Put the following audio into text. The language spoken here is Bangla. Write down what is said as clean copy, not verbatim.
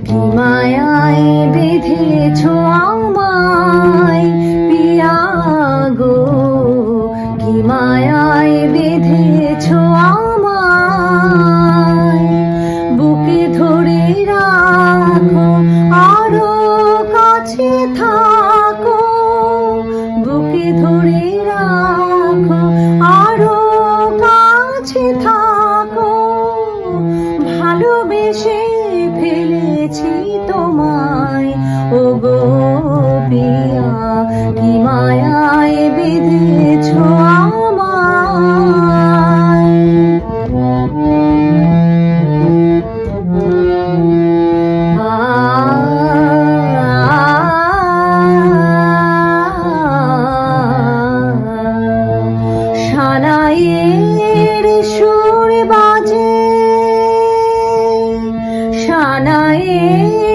কি মায়ায় বেঁধেছ আমায় পিয়া গো, কি মায়ায় বেঁধেছ আমায়। বুকে ধরে রাখো আরো কাছে থাকো, বুকে ধরে রাখো আরো কাছে থাকো। ভালোবেসে ফেলেছি তোমায় ও গো পিয়া, কি মায়ায় বেঁধেছ আমায়। সানাইয়ের সুর বাজে, সানাইয়ের